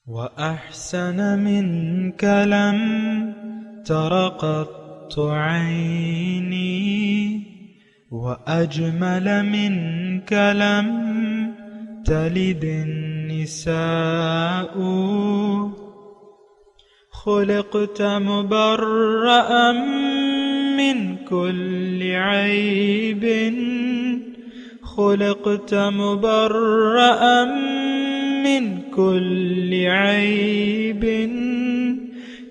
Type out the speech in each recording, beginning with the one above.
وأحسن منك لم تر قط عيني وأجمل منك لم تلد النساء خلقت مبرأ من كل عيب خلقت مبرأ من كل عيب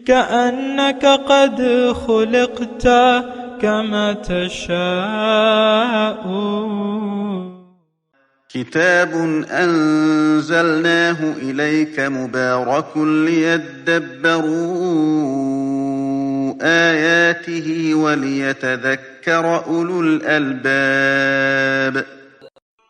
كأنك قد خلقت كما تشاء. كتاب أنزلناه إليك مبارك ليدبروا آياته وليتذكر أولو الألباب.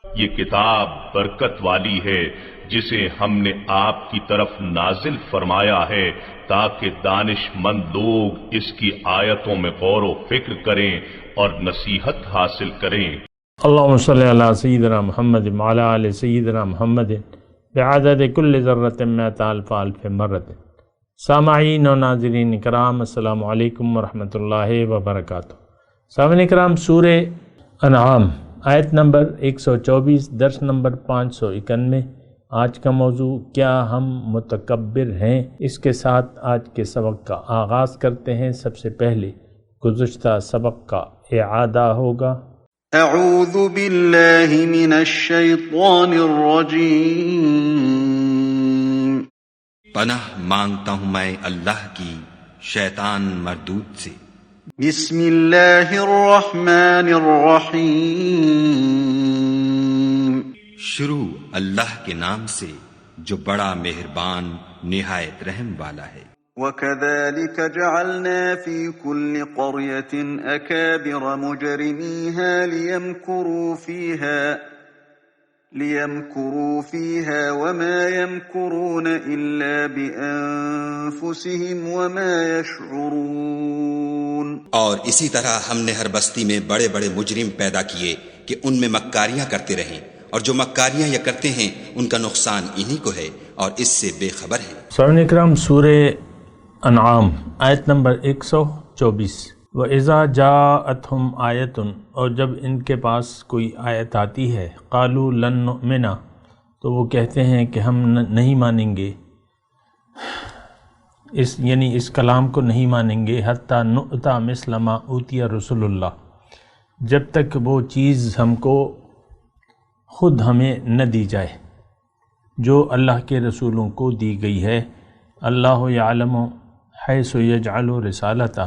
یہ کتاب برکت والی ہے جسے ہم نے آپ کی طرف نازل فرمایا ہے تاکہ دانش مند لوگ اس کی آیتوں میں غور و فکر کریں اور نصیحت حاصل کریں. اللہم صلی علی سیدنا محمد وعلی آل سیدنا محمد بعدد کل ذرۃ مئۃ الف الف مرۃ. سامعین و ناظرین کرام، السلام علیکم ورحمۃ اللہ وبرکاتہ. سامعین کرام، سورہ انعام آیت نمبر 124، درس نمبر 591. آج کا موضوع کیا ہم متکبر ہیں؟ اس کے ساتھ آج کے سبق کا آغاز کرتے ہیں. سب سے پہلے گزشتہ سبق کا اعادہ ہوگا. اعوذ باللہ من الشیطان الرجیم. پناہ مانگتا ہوں میں اللہ کی شیطان مردود سے. بسم اللہ الرحمن الرحیم. شروع اللہ کے نام سے جو بڑا مہربان نہایت رحم والا ہے. وَكَذَلِكَ جَعَلْنَا فِي كُلِّ قَرْيَةٍ أَكَابِرَ مُجْرِمِيهَا لِيَمْكُرُوا فِيهَا وَمَا يَمْكُرُونَ إِلَّا بِأَنفُسِهِمْ وَمَا يَشْعُرُونَ. اور اسی طرح ہم نے ہر بستی میں بڑے بڑے مجرم پیدا کیے کہ ان میں مکاریاں کرتے رہیں، اور جو مکاریاں یہ کرتے ہیں ان کا نقصان انہی کو ہے اور اس سے بے خبر ہیں. سامعین اکرام، سورہ انعام آیت نمبر 124. وَإِذَا جَاءَتْهُمْ آیَةٌ، اور جب ان کے پاس کوئی آیت آتی ہے، قَالُوا لَن نُؤْمِنَ، تو وہ کہتے ہیں کہ ہم نہیں مانیں گے، یعنی اس کلام کو نہیں مانیں گے، حَتَّى نُؤْتَى مِثْلَ مَا أُوتِيَ رُسُلُ اللَّهِ، جب تک وہ چیز ہم کو خود ہمیں نہ دی جائے جو اللہ کے رسولوں کو دی گئی ہے. اللہ یعلم حیث یجعل رسالتہ،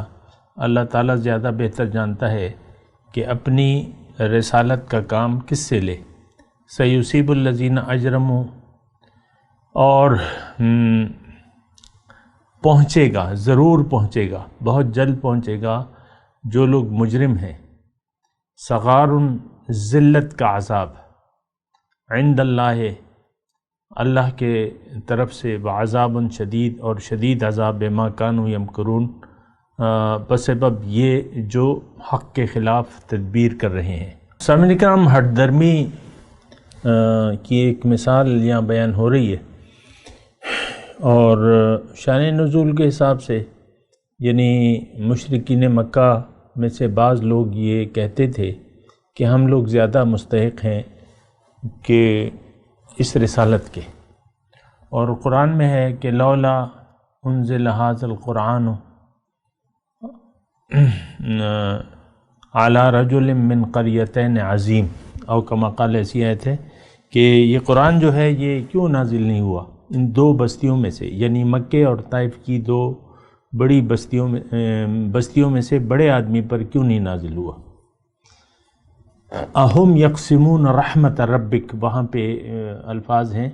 اللہ تعالیٰ زیادہ بہتر جانتا ہے کہ اپنی رسالت کا کام کس سے لے. سیصیب الذین اجرموا، اور پہنچے گا، ضرور پہنچے گا، بہت جلد پہنچے گا جو لوگ مجرم ہیں. صغار، ذلت کا عذاب، عند اللہ، اللہ کے طرف سے، بعذاب شدید، اور شدید عذاب بما کانوا یمکرون، بسبب یہ جو حق کے خلاف تدبیر کر رہے ہیں. سامعین کرام، ہٹ درمی کی ایک مثال یہاں بیان ہو رہی ہے، اور شان نزول کے حساب سے یعنی مشرکین مکہ میں سے بعض لوگ یہ کہتے تھے کہ ہم لوگ زیادہ مستحق ہیں کہ اس رسالت کے، اور قرآن میں ہے کہ لولا انزل ھذا القرآن علی رجل من قریتین عظیم، او کما قال، ایسی آیت ہے کہ یہ قرآن جو ہے یہ کیوں نازل نہیں ہوا ان دو بستیوں میں سے، یعنی مکے اور طائف کی دو بڑی بستیوں میں سے بڑے آدمی پر کیوں نہیں نازل ہوا. اہم یقسمون رحمت ربک، وہاں پہ الفاظ ہیں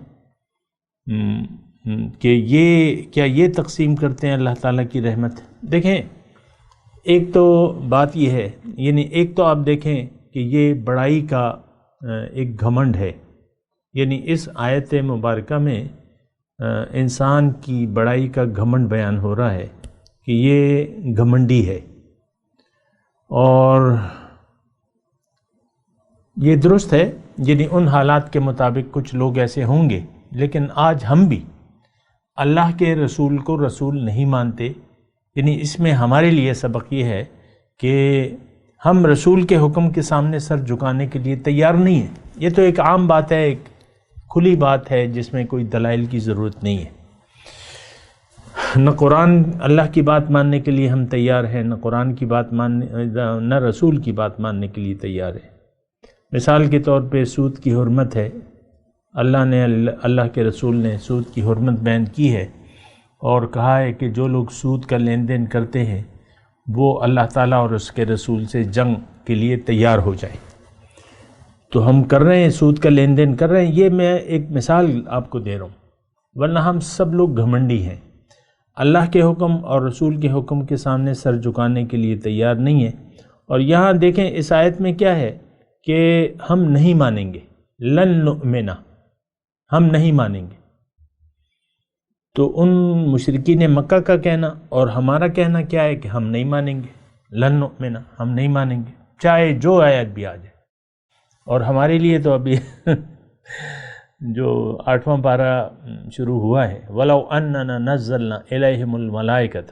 کہ کیا یہ تقسیم کرتے ہیں اللہ تعالیٰ کی رحمت. دیکھیں، ایک تو بات یہ ہے، یعنی ایک تو آپ دیکھیں کہ یہ بڑائی کا ایک گھمنڈ ہے، یعنی اس آیت مبارکہ میں انسان کی بڑائی کا گھمنڈ بیان ہو رہا ہے کہ یہ گھمنڈی ہے، اور یہ درست ہے، یعنی ان حالات کے مطابق کچھ لوگ ایسے ہوں گے، لیکن آج ہم بھی اللہ کے رسول کو رسول نہیں مانتے، یعنی اس میں ہمارے لیے سبق یہ ہے کہ ہم رسول کے حکم کے سامنے سر جھکانے کے لیے تیار نہیں ہیں۔ یہ تو ایک عام بات ہے، ایک کھلی بات ہے جس میں کوئی دلائل کی ضرورت نہیں ہے۔ نہ قرآن اللہ کی بات ماننے کے لیے ہم تیار ہیں، نہ قرآن کی بات ماننے، نہ رسول کی بات ماننے کے لیے تیار ہیں۔ مثال کے طور پہ سود کی حرمت ہے، اللہ کے رسول نے سود کی حرمت بیان کی ہے اور کہا ہے کہ جو لوگ سود کا لین دین کرتے ہیں وہ اللہ تعالیٰ اور اس کے رسول سے جنگ کے لیے تیار ہو جائیں۔ تو ہم کر رہے ہیں، سود کا لین دین کر رہے ہیں۔ یہ میں ایک مثال آپ کو دے رہا ہوں، ورنہ ہم سب لوگ گھمنڈی ہیں، اللہ کے حکم اور رسول کے حکم کے سامنے سر جھکانے کے لیے تیار نہیں ہیں۔ اور یہاں دیکھیں اس آیت میں کیا ہے کہ ہم نہیں مانیں گے، لن نؤمن، ہم نہیں مانیں گے۔ تو ان مشرکین مکہ کا کہنا اور ہمارا کہنا کیا ہے کہ ہم نہیں مانیں گے، لن نؤمن، ہم نہیں مانیں گے، چاہے جو آیت بھی آ جائے۔ اور ہمارے لیے تو ابھی جو 8واں پارہ شروع ہوا ہے، وَلَوْ أَنَّنَا نَزَّلْنَا إِلَيْهِمُ الْمَلَائِكَةَ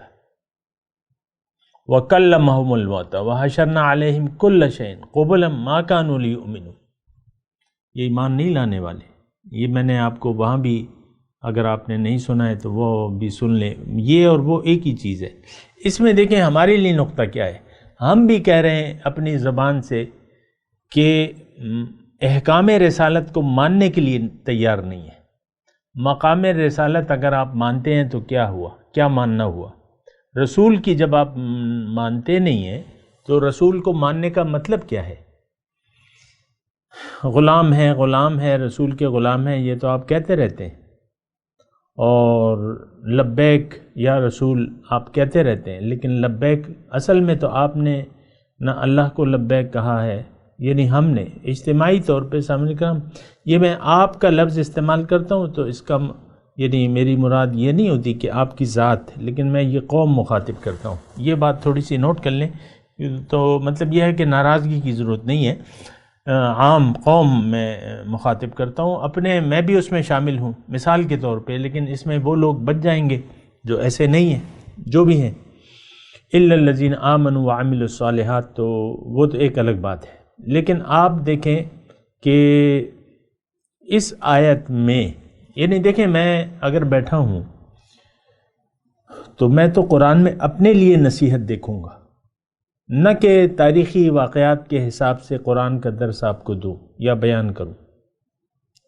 وَكَلَّمَهُمُ الْمَوْتَى وَحَشَرْنَا عَلَيْهِمْ كُلَّ شَيْءٍ قُبُلًا مَا كَانُوا لِيُؤْمِنُوا۔ یہ ایمان نہیں لانے والے، یہ میں نے آپ کو وہاں بھی، اگر آپ نے نہیں سنا ہے تو وہ بھی سن لیں، یہ اور وہ ایک ہی چیز ہے۔ اس میں دیکھیں ہمارے لیے نقطہ کیا ہے، ہم بھی کہہ رہے ہیں اپنی زبان سے کہ احکام رسالت کو ماننے کے لیے تیار نہیں ہے۔ مقام رسالت اگر آپ مانتے ہیں تو کیا ہوا، کیا ماننا ہوا؟ رسول کی جب آپ مانتے نہیں ہیں تو رسول کو ماننے کا مطلب کیا ہے؟ غلام ہے، غلام ہے، رسول کے غلام ہیں، یہ تو آپ کہتے رہتے ہیں، اور لبیک یا رسول آپ کہتے رہتے ہیں، لیکن لبیک اصل میں تو آپ نے نہ اللہ کو لبیک کہا ہے، یعنی ہم نے اجتماعی طور پہ سامنے کا، یہ میں آپ کا لفظ استعمال کرتا ہوں تو اس کا یعنی میری مراد یہ نہیں ہوتی کہ آپ کی ذات، لیکن میں یہ قوم مخاطب کرتا ہوں۔ یہ بات تھوڑی سی نوٹ کر لیں، تو مطلب یہ ہے کہ ناراضگی کی ضرورت نہیں ہے، عام قوم میں مخاطب کرتا ہوں، اپنے میں بھی اس میں شامل ہوں مثال کے طور پہ، لیکن اس میں وہ لوگ بچ جائیں گے جو ایسے نہیں ہیں، جو بھی ہیں الا الذین آمنوا وعملوا الصالحات، تو وہ تو ایک الگ بات ہے۔ لیکن آپ دیکھیں کہ اس آیت میں، یعنی دیکھیں میں اگر بیٹھا ہوں تو میں تو قرآن میں اپنے لیے نصیحت دیکھوں گا، نہ کہ تاریخی واقعات کے حساب سے قرآن کا درس آپ کو دوں یا بیان کروں۔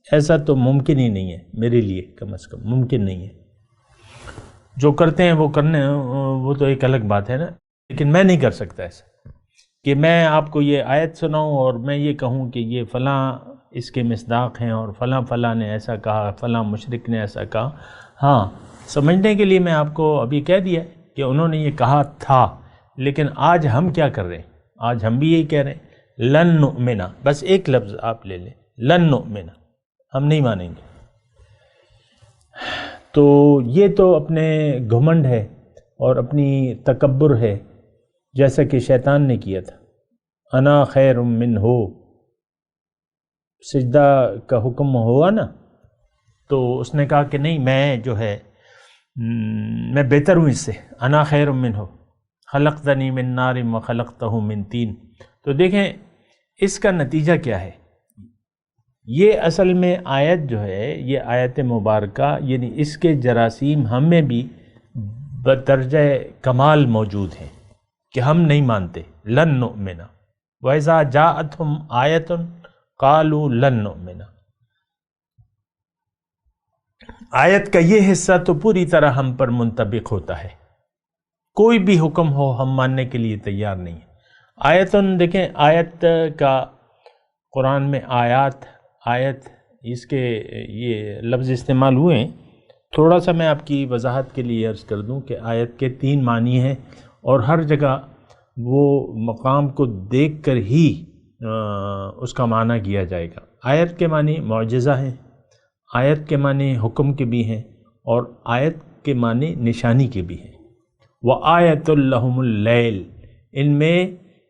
ایسا تو ممکن ہی نہیں ہے میرے لیے، کم از کم ممکن نہیں ہے۔ جو کرتے ہیں وہ کرنے، وہ تو ایک الگ بات ہے نا، لیکن میں نہیں کر سکتا ایسا کہ میں آپ کو یہ آیت سناؤں اور میں یہ کہوں کہ یہ فلاں اس کے مصداق ہیں اور فلاں فلاں نے ایسا کہا، فلاں مشرک نے ایسا کہا۔ ہاں، سمجھنے کے لیے میں آپ کو ابھی کہہ دیا کہ انہوں نے یہ کہا تھا، لیکن آج ہم کیا کر رہے ہیں؟ آج ہم بھی یہی کہہ رہے ہیں، لن نؤمن، بس ایک لفظ آپ لے لیں، لن نؤمن، ہم نہیں مانیں گے۔ تو یہ تو اپنے گھمنڈ ہے اور اپنی تکبر ہے، جیسا کہ شیطان نے کیا تھا، انا خیر منہ، سجدہ کا حکم ہوا نا، تو اس نے کہا کہ نہیں، میں جو ہے میں بہتر ہوں اس سے، انا خیر منہ خلقتنی من نار وخلقتہ من طین۔ تو دیکھیں اس کا نتیجہ کیا ہے، یہ اصل میں آیت جو ہے، یہ آیت مبارکہ، یعنی اس کے جراثیم ہم میں بھی بدرجہ کمال موجود ہیں کہ ہم نہیں مانتے، لن نؤمن، وَإِذَا جَاءَتْهُمْ آیَةٌ قَالُوا لن نؤمن۔ آیت کا یہ حصہ تو پوری طرح ہم پر منطبق ہوتا ہے، کوئی بھی حکم ہو ہم ماننے کے لیے تیار نہیں ہے۔ آیتن، دیکھیں آیت کا قرآن میں آیت اس کے یہ لفظ استعمال ہوئے ہیں، تھوڑا سا میں آپ کی وضاحت کے لیے عرض کر دوں کہ آیت کے 3 معنی ہیں، اور ہر جگہ وہ مقام کو دیکھ کر ہی اس کا معنی کیا جائے گا۔ آیت کے معنی معجزہ ہیں، آیت کے معنی حکم کے بھی ہیں، اور آیت کے معنی نشانی کے بھی ہیں۔ وَآیَةٌ لَهُمُ اللَّیْلِ، ان میں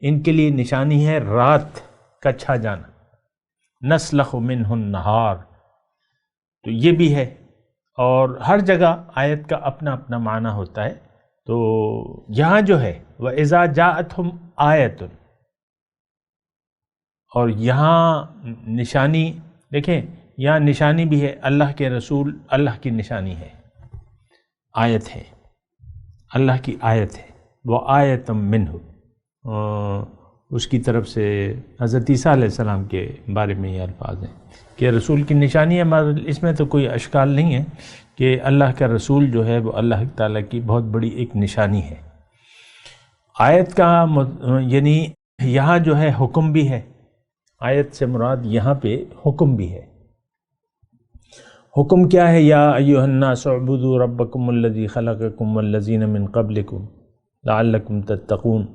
ان کے لیے نشانی ہے رات کا چھا جانا، نَسْلَخُ مِنْهُ النَّہَارِ، تو یہ بھی ہے۔ اور ہر جگہ آیت کا اپنا اپنا معنی ہوتا ہے. تو یہاں جو ہے وَإِذَا جَاءَتْهُمْ آیَةٌ، اور یہاں نشانی دیکھیں، یہاں نشانی بھی ہے، اللہ کے رسول اللہ کی نشانی ہے، آیت ہے، اللہ کی آیت ہے. وَآیَةٌ مِّنْهُ، اس کی طرف سے حضرت عیسیٰ علیہ السلام کے بارے میں یہ الفاظ ہیں کہ رسول کی نشانی ہے. اس میں تو کوئی اشکال نہیں ہے کہ اللہ کا رسول جو ہے وہ اللہ تعالیٰ کی بہت بڑی ایک نشانی ہے. آیت کا یعنی یہاں جو ہے حکم بھی ہے، آیت سے مراد یہاں پہ حکم بھی ہے. حکم کیا ہے؟ یا ایھا الناس اعبدوا ربکم الذی خلقکم والذین من قبلکم لعلکم تتقون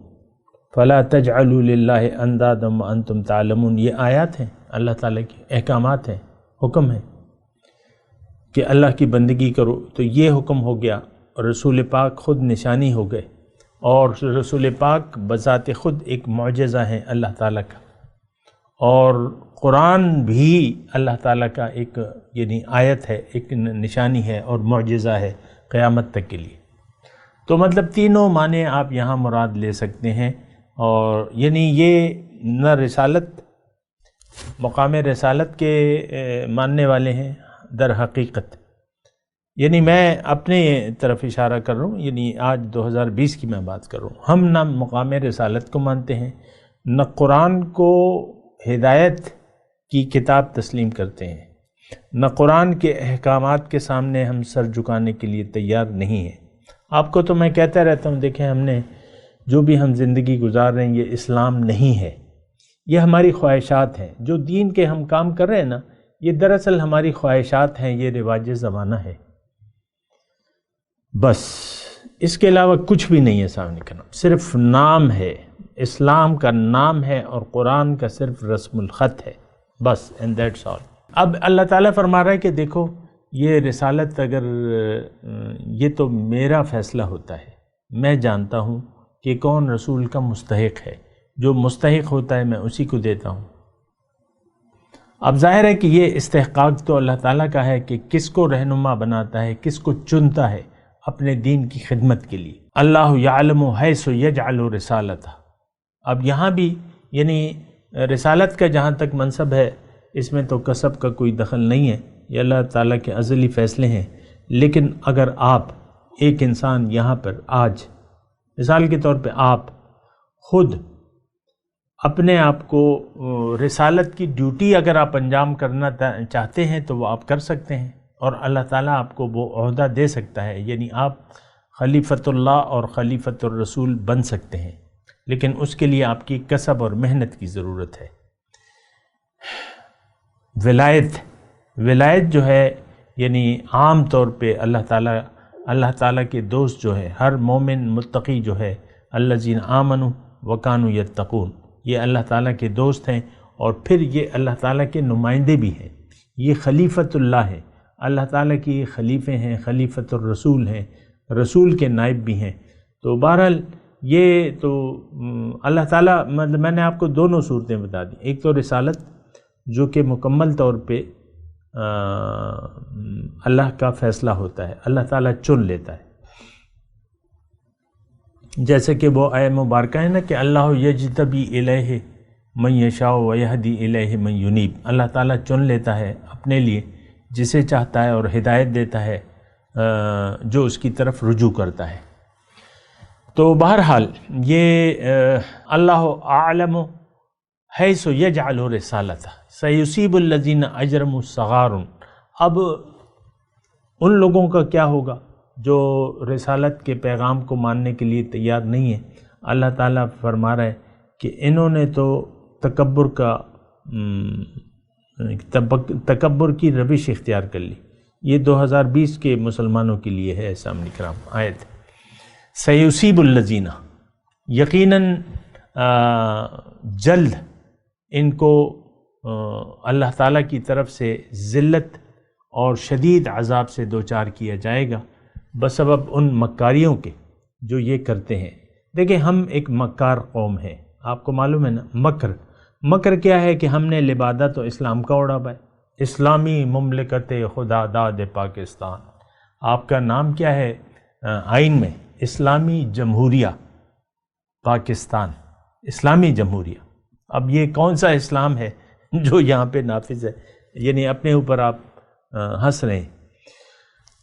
فلا تجعلوا للہ اندادا وانتم تعلمون. یہ آیات ہیں، اللہ تعالیٰ کے احکامات ہیں، حکم ہے کہ اللہ کی بندگی کرو. تو یہ حکم ہو گیا، اور رسول پاک خود نشانی ہو گئے، اور رسول پاک بذات خود ایک معجزہ ہے اللہ تعالیٰ کا، اور قرآن بھی اللہ تعالیٰ کا ایک یعنی آیت ہے، ایک نشانی ہے اور معجزہ ہے قیامت تک کے لیے. تو مطلب تینوں معنی آپ یہاں مراد لے سکتے ہیں. اور یعنی یہ نہ رسالت، مقام رسالت کے ماننے والے ہیں در حقیقت. یعنی میں اپنے طرف اشارہ کر رہا ہوں، یعنی آج 2020 کی میں بات کر رہا ہوں. ہم نہ مقام رسالت کو مانتے ہیں، نہ قرآن کو ہدایت کی کتاب تسلیم کرتے ہیں، نہ قرآن کے احکامات کے سامنے ہم سر جھکانے کے لیے تیار نہیں ہیں. آپ کو تو میں کہتا رہتا ہوں، دیکھیں ہم نے جو بھی ہم زندگی گزار رہے ہیں یہ اسلام نہیں ہے، یہ ہماری خواہشات ہیں. جو دین کے ہم کام کر رہے ہیں نا، یہ دراصل ہماری خواہشات ہیں، یہ رواج زمانہ ہے، بس اس کے علاوہ کچھ بھی نہیں ہے. سامنے کا نام صرف نام ہے، اسلام کا نام ہے، اور قرآن کا صرف رسم الخط ہے، بس اینڈ دیٹس آل. اب اللہ تعالیٰ فرما رہا ہے کہ دیکھو یہ رسالت اگر یہ تو میرا فیصلہ ہوتا ہے، میں جانتا ہوں کہ کون رسول کا مستحق ہے، جو مستحق ہوتا ہے میں اسی کو دیتا ہوں. اب ظاہر ہے کہ یہ استحقاق تو اللہ تعالیٰ کا ہے کہ کس کو رہنما بناتا ہے، کس کو چنتا ہے اپنے دین کی خدمت کے لیے. اللہ یعلم حیث یجعل رسالتہ. اب یہاں بھی یعنی رسالت کا جہاں تک منصب ہے، اس میں تو کسب کا کوئی دخل نہیں ہے، یہ اللہ تعالیٰ کے ازلی فیصلے ہیں. لیکن اگر آپ ایک انسان یہاں پر آج مثال کے طور پہ آپ خود اپنے آپ کو رسالت کی ڈیوٹی اگر آپ انجام کرنا چاہتے ہیں تو وہ آپ کر سکتے ہیں، اور اللہ تعالیٰ آپ کو وہ عہدہ دے سکتا ہے، یعنی آپ خلیفۃ اللہ اور خلیفۃ الرسول بن سکتے ہیں. لیکن اس کے لیے آپ کی کسب اور محنت کی ضرورت ہے. ولایت جو ہے یعنی عام طور پہ اللہ تعالیٰ کے دوست جو ہے، ہر مومن متقی جو ہے، الذین آمنوا وکانوا یتقون، یہ اللہ تعالیٰ کے دوست ہیں، اور پھر یہ اللہ تعالیٰ کے نمائندے بھی ہیں. یہ خلیفۃ اللہ ہے، اللہ تعالیٰ کی خلیفے ہیں، خلیفۃ الرسول ہیں، رسول کے نائب بھی ہیں. تو بہرحال یہ تو اللہ تعالیٰ مطلب میں نے آپ کو دونوں صورتیں بتا دی. ایک تو رسالت جو کہ مکمل طور پہ اللہ کا فیصلہ ہوتا ہے، اللہ تعالیٰ چن لیتا ہے. جیسے کہ وہ آیہ مبارکہ ہے نا کہ اللہ یجتبی الیہ من یشاء ویہدی الیہ من ینیب. اللہ تعالیٰ چن لیتا ہے اپنے لیے جسے چاہتا ہے، اور ہدایت دیتا ہے جو اس کی طرف رجوع کرتا ہے. تو بہرحال یہ اللہ اعلم حیث یجعل رسالتہ سیصیب الذین اجرموا صغار. اب ان لوگوں کا کیا ہوگا جو رسالت کے پیغام کو ماننے کے لیے تیار نہیں ہے. اللہ تعالیٰ فرما رہا ہے کہ انہوں نے تو تکبر کی روش اختیار کر لی. یہ 2020 کے مسلمانوں کے لیے ہے سامنے کرام آیت. سیصیب الذین، یقیناً جلد ان کو اللہ تعالیٰ کی طرف سے ذلت اور شدید عذاب سے دوچار کیا جائے گا بسبب ان مکاریوں کے جو یہ کرتے ہیں. دیکھیں ہم ایک مکار قوم ہیں، آپ کو معلوم ہے نا. مکر کیا ہے کہ ہم نے لبادہ تو اسلام کا اڑا ہے، اسلامی مملکت خدا داد پاکستان. آپ کا نام کیا ہے آئین میں؟ اسلامی جمہوریہ پاکستان، اسلامی جمہوریہ۔ اب یہ کون سا اسلام ہے جو یہاں پہ نافذ ہے؟ یعنی اپنے اوپر آپ ہنس رہے ہیں۔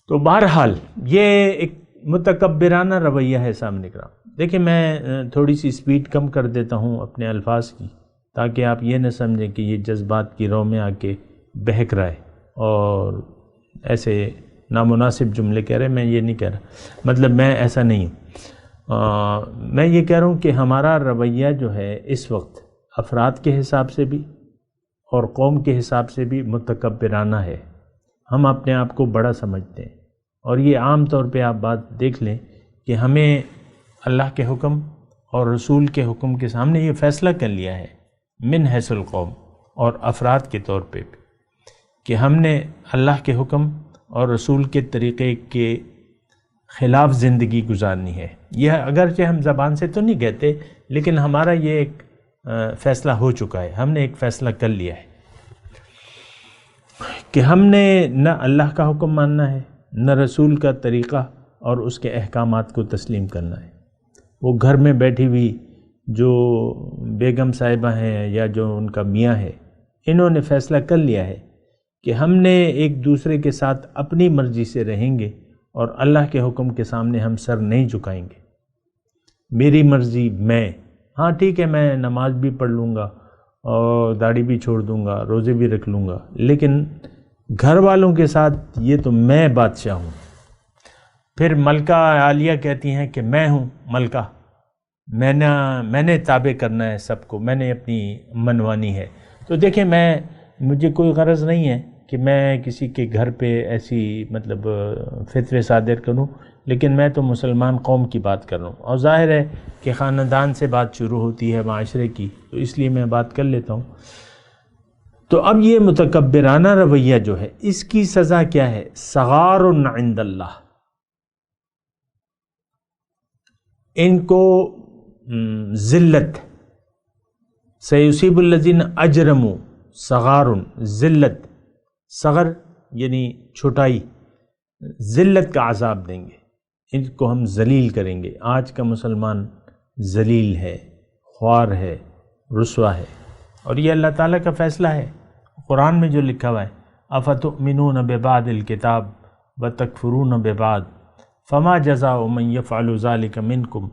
تو بہرحال یہ ایک متکبرانہ رویہ ہے سامنے کرام۔ دیکھیں میں تھوڑی سی سپیڈ کم کر دیتا ہوں اپنے الفاظ کی، تاکہ آپ یہ نہ سمجھیں کہ یہ جذبات کی رو میں آ کے بہک رہا ہے اور ایسے نامناسب جملے کہہ رہے ہیں۔ میں یہ نہیں کہہ رہا، مطلب میں ایسا نہیں ہوں۔ میں یہ کہہ رہا ہوں کہ ہمارا رویہ جو ہے اس وقت افراد کے حساب سے بھی اور قوم کے حساب سے بھی متکبرانہ ہے۔ ہم اپنے آپ کو بڑا سمجھتے ہیں، اور یہ عام طور پہ آپ بات دیکھ لیں کہ ہمیں اللہ کے حکم اور رسول کے حکم کے سامنے یہ فیصلہ کر لیا ہے من حیث القوم اور افراد کے طور پہ بھی کہ ہم نے اللہ کے حکم اور رسول کے طریقے کے خلاف زندگی گزارنی ہے۔ یہ اگرچہ ہم زبان سے تو نہیں کہتے، لیکن ہمارا یہ ایک فیصلہ ہو چکا ہے، ہم نے ایک فیصلہ کر لیا ہے کہ ہم نے نہ اللہ کا حکم ماننا ہے، نہ رسول کا طریقہ اور اس کے احکامات کو تسلیم کرنا ہے۔ وہ گھر میں بیٹھی ہوئی جو بیگم صاحبہ ہیں یا جو ان کا میاں ہے، انہوں نے فیصلہ کر لیا ہے کہ ہم نے ایک دوسرے کے ساتھ اپنی مرضی سے رہیں گے اور اللہ کے حکم کے سامنے ہم سر نہیں جھکائیں گے۔ میری مرضی میں، ہاں ٹھیک ہے میں نماز بھی پڑھ لوں گا اور داڑھی بھی چھوڑ دوں گا، روزے بھی رکھ لوں گا، لیکن گھر والوں کے ساتھ یہ تو میں بادشاہ ہوں۔ پھر ملکہ عالیہ کہتی ہیں کہ میں ہوں ملکہ، میں نے تابع کرنا ہے سب کو، میں نے اپنی منوانی ہے۔ تو دیکھیں مجھے کوئی غرض نہیں ہے کہ میں کسی کے گھر پہ ایسی مطلب فتوے صادر کروں، لیکن میں تو مسلمان قوم کی بات کر رہا ہوں، اور ظاہر ہے کہ خاندان سے بات شروع ہوتی ہے معاشرے کی، تو اس لیے میں بات کر لیتا ہوں۔ تو اب یہ متکبرانہ رویہ جو ہے اس کی سزا کیا ہے؟ صغار عند اللہ۔ ان کو ذلت، سیصیب الذین اجرموا صغار، ذلت، صغر یعنی چھوٹائی، ذلت کا عذاب دیں گے، ان کو ہم ذلیل کریں گے۔ آج کا مسلمان ذلیل ہے، خوار ہے، رسوا ہے، اور یہ اللہ تعالیٰ کا فیصلہ ہے۔ قرآن میں جو لکھا ہوا ہے افتؤمنون ببعض الکتاب وتکفرون ببعض فما جزاء من یفعل ذلک منکم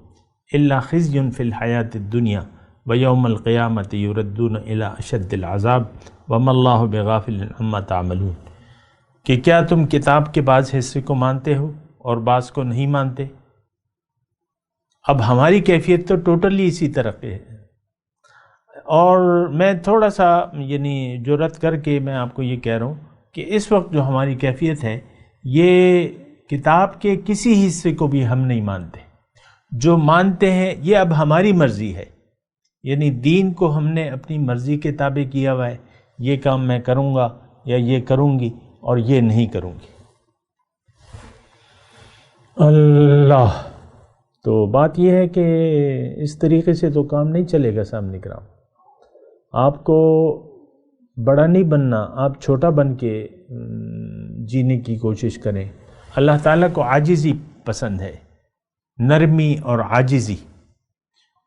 الا خزی فی الحیاۃ الدنیا ویوم القیامۃ یردون الی اشد العذاب وما اللہ بغافل عما تعملون، کہ کیا تم کتاب کے بعض حصے کو مانتے ہو اور بعض کو نہیں مانتے؟ اب ہماری کیفیت تو ٹوٹلی اسی طرح ہے، اور میں تھوڑا سا جرأت کر کے میں آپ کو یہ کہہ رہا ہوں کہ اس وقت جو ہماری کیفیت ہے، یہ کتاب کے کسی حصے کو بھی ہم نہیں مانتے۔ جو مانتے ہیں یہ اب ہماری مرضی ہے، یعنی دین کو ہم نے اپنی مرضی کے تابع کیا ہوا ہے، یہ کام میں کروں گا یا یہ کروں گی اور یہ نہیں کروں گی۔ اللہ، تو بات یہ ہے کہ اس طریقے سے تو کام نہیں چلے گا سامنے کرام۔ آپ کو بڑا نہیں بننا، آپ چھوٹا بن کے جینے کی کوشش کریں۔ اللہ تعالیٰ کو عاجزی پسند ہے، نرمی اور عاجزی،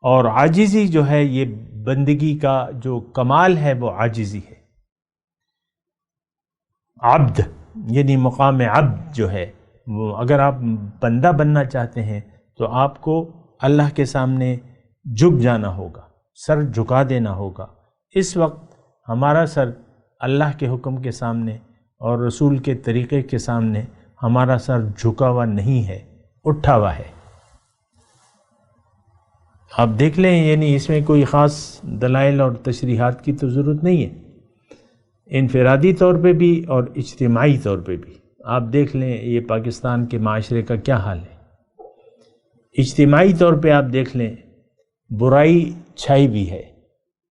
اور عاجزی جو ہے یہ بندگی کا جو کمال ہے وہ عاجزی ہے۔ عبد یعنی مقام عبد جو ہے وہ، اگر آپ بندہ بننا چاہتے ہیں تو آپ کو اللہ کے سامنے جھک جانا ہوگا، سر جھکا دینا ہوگا۔ اس وقت ہمارا سر اللہ کے حکم کے سامنے اور رسول کے طریقے کے سامنے ہمارا سر جھکا ہوا نہیں ہے، اٹھا ہوا ہے۔ آپ دیکھ لیں، یعنی اس میں کوئی خاص دلائل اور تشریحات کی تو ضرورت نہیں ہے، انفرادی طور پہ بھی اور اجتماعی طور پہ بھی۔ آپ دیکھ لیں یہ پاکستان کے معاشرے کا کیا حال ہے۔ اجتماعی طور پہ آپ دیکھ لیں برائی چھائی بھی ہے،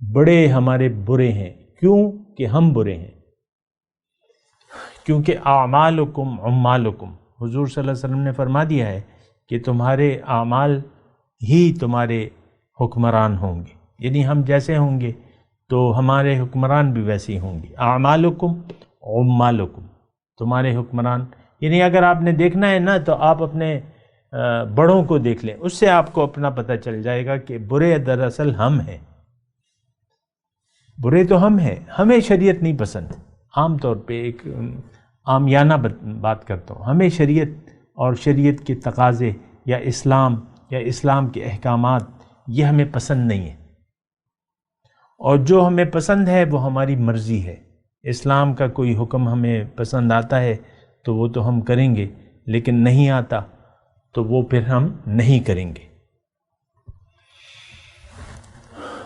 بڑے ہمارے برے ہیں۔ کیوں کہ ہم برے ہیں، کیونکہ اعمالکم عمالکم، حضور صلی اللہ علیہ وسلم نے فرما دیا ہے کہ تمہارے اعمال ہی تمہارے حکمران ہوں گے، یعنی ہم جیسے ہوں گے تو ہمارے حکمران بھی ویسے ہی ہوں گے۔ اعمالکم عمالکم، تمہارے حکمران یعنی اگر آپ نے دیکھنا ہے نا تو آپ اپنے بڑوں کو دیکھ لیں، اس سے آپ کو اپنا پتہ چل جائے گا کہ برے دراصل ہم ہیں، برے تو ہم ہیں، ہمیں شریعت نہیں پسند. عام طور پہ ایک عامیانہ بات کرتا ہوں، ہمیں شریعت اور شریعت کے تقاضے یا اسلام کے احکامات یہ ہمیں پسند نہیں ہے، اور جو ہمیں پسند ہے وہ ہماری مرضی ہے. اسلام کا کوئی حکم ہمیں پسند آتا ہے تو وہ تو ہم کریں گے، لیکن نہیں آتا تو وہ پھر ہم نہیں کریں گے.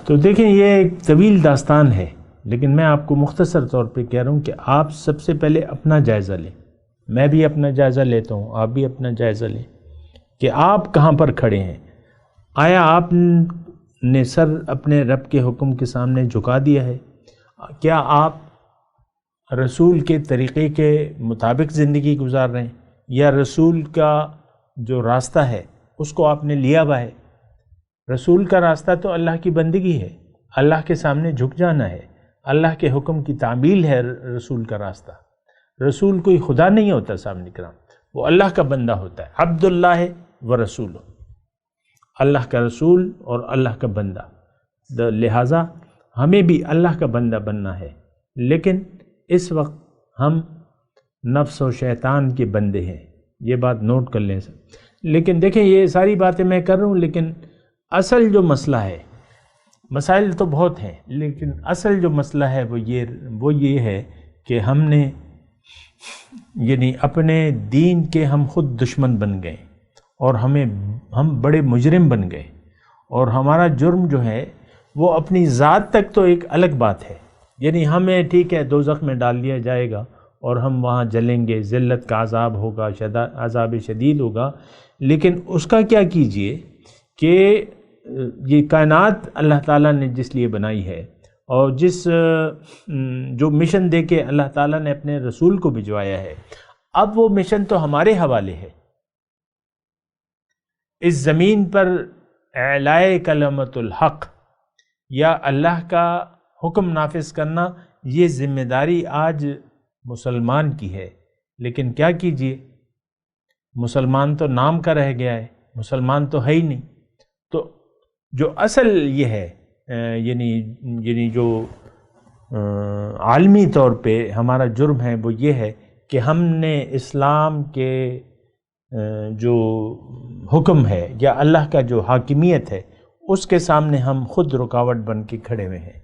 تو دیکھیں یہ ایک طویل داستان ہے، لیکن میں آپ کو مختصر طور پہ کہہ رہا ہوں کہ آپ سب سے پہلے اپنا جائزہ لیں. میں بھی اپنا جائزہ لیتا ہوں، آپ بھی اپنا جائزہ لیں کہ آپ کہاں پر کھڑے ہیں. آیا آپ نے سر اپنے رب کے حکم کے سامنے جھکا دیا ہے؟ کیا آپ رسول کے طریقے کے مطابق زندگی گزار رہے ہیں، یا رسول کا جو راستہ ہے اس کو آپ نے لیا ہوا ہے؟ رسول کا راستہ تو اللہ کی بندگی ہے، اللہ کے سامنے جھک جانا ہے، اللہ کے حکم کی تعمیل ہے رسول کا راستہ. رسول کوئی خدا نہیں ہوتا سامنے کرام، وہ اللہ کا بندہ ہوتا ہے. عبداللہ و رسول، اللہ کا رسول اور اللہ کا بندہ. لہٰذا ہمیں بھی اللہ کا بندہ بننا ہے، لیکن اس وقت ہم نفس و شیطان کے بندے ہیں. یہ بات نوٹ کر لیں سر. لیکن دیکھیں یہ ساری باتیں میں کر رہا ہوں، لیکن اصل جو مسئلہ ہے، مسائل تو بہت ہیں، لیکن اصل جو مسئلہ ہے وہ یہ ہے کہ ہم نے یعنی اپنے دین کے ہم خود دشمن بن گئے، اور ہم بڑے مجرم بن گئے. اور ہمارا جرم جو ہے وہ اپنی ذات تک تو ایک الگ بات ہے، یعنی ہمیں ٹھیک ہے دوزخ میں ڈال دیا جائے گا اور ہم وہاں جلیں گے، ذلت کا عذاب ہوگا، عذاب شدید ہوگا. لیکن اس کا کیا کیجئے کہ یہ کائنات اللہ تعالیٰ نے جس لیے بنائی ہے، اور جو مشن دے کے اللہ تعالیٰ نے اپنے رسول کو بھجوایا ہے، اب وہ مشن تو ہمارے حوالے ہے. اس زمین پر اعلائے کلمت الحق یا اللہ کا حکم نافذ کرنا، یہ ذمہ داری آج مسلمان کی ہے. لیکن کیا کیجئے، مسلمان تو نام کا رہ گیا ہے، مسلمان تو ہے ہی نہیں. تو جو اصل یہ ہے یعنی جو عالمی طور پہ ہمارا جرم ہے وہ یہ ہے کہ ہم نے اسلام کے جو حکم ہے یا اللہ کا جو حاکمیت ہے اس کے سامنے ہم خود رکاوٹ بن کے کھڑے ہوئے ہیں.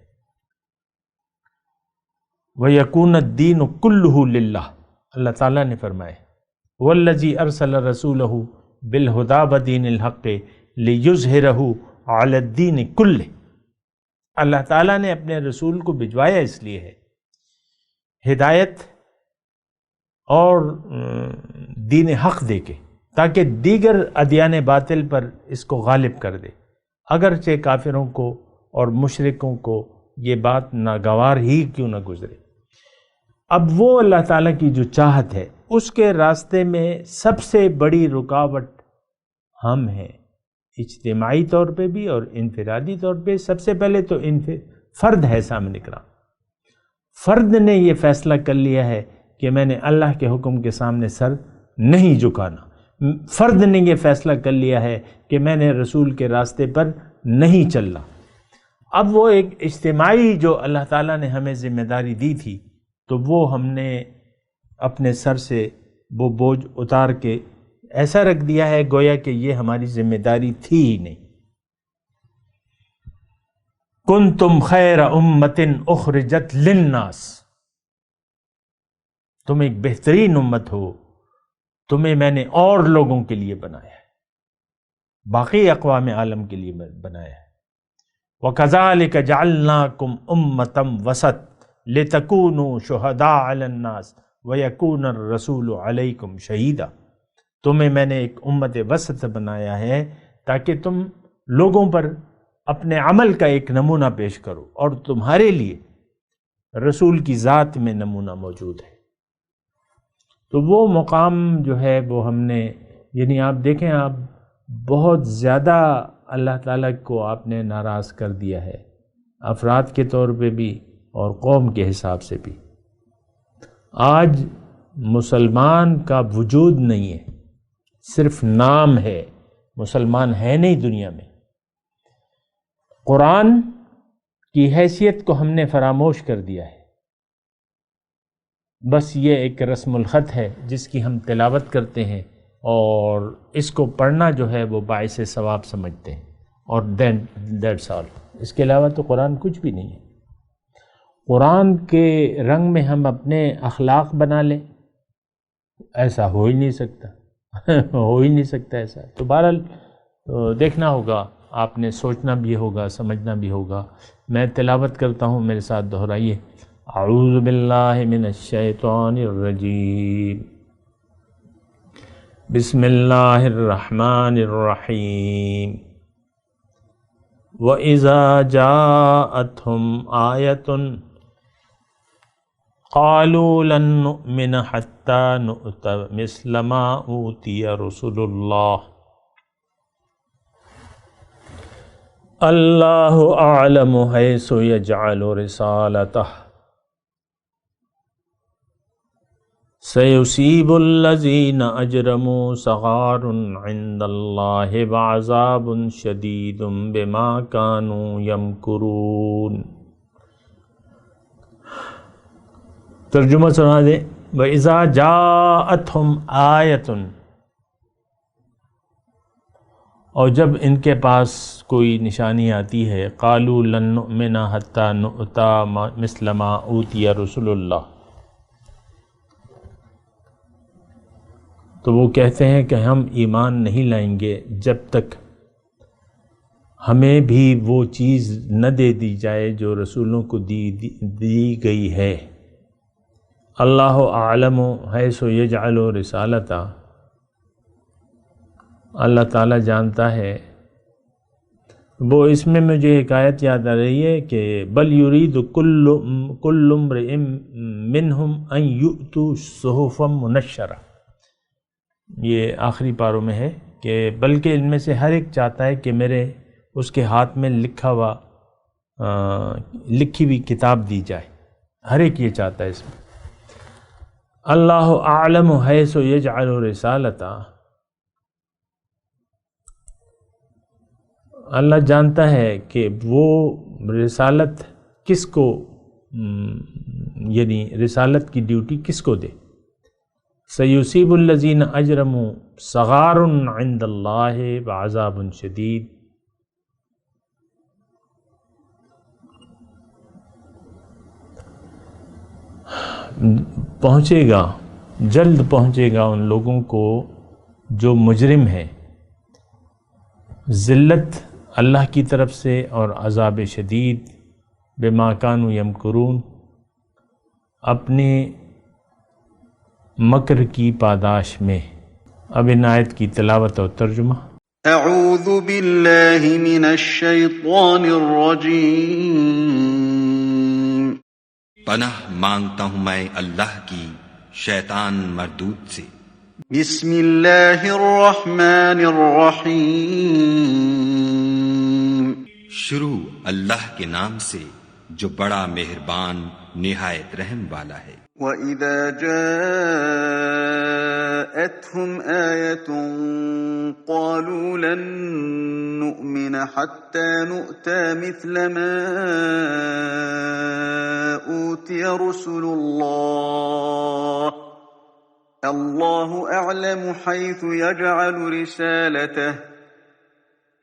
وَيَكُونَ الدِّينُ كُلُّهُ لِلَّهِ، اللہ تعالیٰ نے فرمائے وَالَّذِي أَرْسَلَ رَسُولَهُ بِالْهُدَى وَدِينِ الْحَقِّ لِيُظْهِرَهُ عَلَى الدِّينِ كُلِّهِ. اللہ تعالیٰ نے اپنے رسول کو بھجوایا اس لیے ہے ہدایت اور دین حق دے کے، تاکہ دیگر ادیان باطل پر اس کو غالب کر دے، اگرچہ کافروں کو اور مشرکوں کو یہ بات ناگوار ہی کیوں نہ گزرے. اب وہ اللہ تعالیٰ کی جو چاہت ہے اس کے راستے میں سب سے بڑی رکاوٹ ہم ہیں، اجتماعی طور پہ بھی اور انفرادی طور پہ. سب سے پہلے تو فرد ہے سامنے کرام. فرد نے یہ فیصلہ کر لیا ہے کہ میں نے اللہ کے حکم کے سامنے سر نہیں جھکانا. فرد نے یہ فیصلہ کر لیا ہے کہ میں نے رسول کے راستے پر نہیں چلنا. اب وہ ایک اجتماعی جو اللہ تعالیٰ نے ہمیں ذمہ داری دی تھی، تو وہ ہم نے اپنے سر سے وہ بوجھ اتار کے ایسا رکھ دیا ہے گویا کہ یہ ہماری ذمہ داری تھی ہی نہیں. کنتم خیر امت اخرجت للناس، تم ایک بہترین امت ہو، تمہیں میں نے اور لوگوں کے لیے بنایا ہے، باقی اقوام عالم کے لیے بنایا ہے. وَكَذَلِكَ جَعَلْنَاكُمْ أُمَّةً وَسَطًا لِتَكُونُوا شُهَدَاءَ عَلَى النَّاسِ وَيَكُونَ الرَّسُولُ عَلَيْكُمْ شَهِيدًا. تمہیں میں نے ایک امت وسط بنایا ہے تاکہ تم لوگوں پر اپنے عمل کا ایک نمونہ پیش کرو، اور تمہارے لیے رسول کی ذات میں نمونہ موجود ہے. تو وہ مقام جو ہے وہ ہم نے یعنی آپ دیکھیں، آپ بہت زیادہ اللہ تعالیٰ کو آپ نے ناراض کر دیا ہے، افراد کے طور پہ بھی اور قوم کے حساب سے بھی. آج مسلمان کا وجود نہیں ہے، صرف نام ہے، مسلمان ہے نہیں دنیا میں۔ قرآن کی حیثیت کو ہم نے فراموش کر دیا ہے، بس یہ ایک رسم الخط ہے جس کی ہم تلاوت کرتے ہیں اور اس کو پڑھنا جو ہے وہ باعث ثواب سمجھتے ہیں، اور دیٹس آل۔ اس کے علاوہ تو قرآن کچھ بھی نہیں ہے۔ قرآن کے رنگ میں ہم اپنے اخلاق بنا لیں، ایسا ہو ہی نہیں سکتا ہو ہی نہیں سکتا ایسا۔ تو بہرحال دیکھنا ہوگا، آپ نے سوچنا بھی ہوگا، سمجھنا بھی ہوگا۔ میں تلاوت کرتا ہوں، میرے ساتھ دہرائیے۔ اعوذ باللہ من الشیطان الرجیم، بسم اللہ الرحمن الرحیم۔ وَإِذَا جَاءَتْهُمْ آیَةٌ قَالُوا لَن نُؤْمِنَ حَتَّى نُؤْتَ مِثْلَ مَا أُوتِيَ رُسُلُ اللَّهِ اللہ اعلم حیث یجعل رسالتہ سیصیب الذین اجرموا صغار عند اللہ وعذاب شدید بما کانوا یمکرون۔ ترجمہ سنا دیں۔ وَإِذَا جَاءَتْهُمْ آیَةٌ، اور جب ان کے پاس کوئی نشانی آتی ہے، قالوا لن نؤمن حتی نؤتا مثل ما اوتی رسول اللہ، تو وہ کہتے ہیں کہ ہم ایمان نہیں لائیں گے جب تک ہمیں بھی وہ چیز نہ دے دی جائے جو رسولوں کو دی گئی ہے۔ اللہ اعلم حیث یجعل رسالتہ، اللہ تعالیٰ جانتا ہے۔ وہ اس میں مجھے ایک آیت یاد آ رہی ہے کہ بل یرید کل امرئ منہم ان یؤتوا صحفا منشرہ، یہ آخری پاروں میں ہے کہ بلکہ ان میں سے ہر ایک چاہتا ہے کہ میرے اس کے ہاتھ میں لکھی ہوئی کتاب دی جائے، ہر ایک یہ چاہتا ہے اس میں۔ اللہ اعلم حیث یجعل رسالتہ، اللہ جانتا ہے کہ وہ رسالت کس کو، یعنی رسالت کی ڈیوٹی کس کو دے۔ سیصیب الذین اجرموا صغار عند اللہ وعذاب شدید، پہنچے گا، جلد پہنچے گا ان لوگوں کو جو مجرم ہیں، ذلت اللہ کی طرف سے اور عذاب شدید بما کانوا یمکرون، اپنے مکر کی پاداش میں۔ اب ان آیت کی تلاوت اور ترجمہ۔ اعوذ باللہ من الشیطان الرجیم، پناہ مانگتا ہوں میں اللہ کی شیطان مردود سے۔ بسم اللہ الرحمن الرحیم، شروع اللہ کے نام سے جو بڑا مہربان نہایت رحم والا ہے۔ وَإِذَا جَاءَتْهُمْ آیَةٌ قَالُوا لَن نُؤْمِنَ حَتَّى نُؤْتَى مِثْلَ مَا أُوتِيَ رُسُلُ اللَّهِ اللَّهُ أَعْلَمُ حَيْثُ يَجْعَلُ رِسَالَتَهُ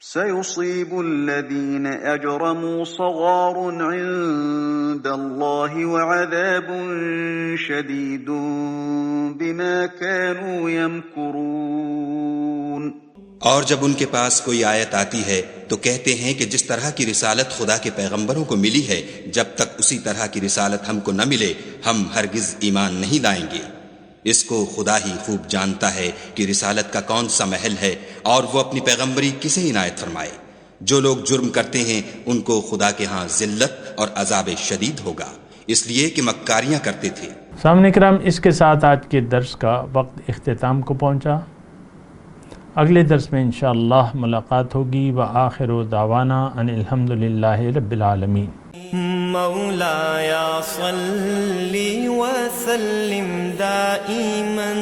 سَيُصِيبُ الَّذِينَ أَجْرَمُوا صَغَارٌ عِندَ اللَّهِ وَعَذَابٌ شَدِيدٌ بِمَا كَانُوا يَمْكُرُونَ۔ اور جب ان کے پاس کوئی آیت آتی ہے تو کہتے ہیں کہ جس طرح کی رسالت خدا کے پیغمبروں کو ملی ہے، جب تک اسی طرح کی رسالت ہم کو نہ ملے ہم ہرگز ایمان نہیں لائیں گے۔ اس کو خدا ہی خوب جانتا ہے کہ رسالت کا کون سا محل ہے اور وہ اپنی پیغمبری کسے عنایت فرمائے۔ جو لوگ جرم کرتے ہیں ان کو خدا کے ہاں ذلت اور عذاب شدید ہوگا، اس لیے کہ مکاریاں کرتے تھے۔ سامعین کرام، اس کے ساتھ آج کے درس کا وقت اختتام کو پہنچا۔ اگلے درس میں انشاءاللہ ملاقات ہوگی۔ وآخر دعوانا ان الحمدللہ رب العالمین۔ مولاي صل وسلم دائما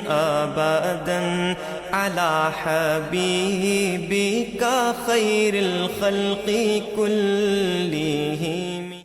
أبدا على حبيبك خير الخلق كلهم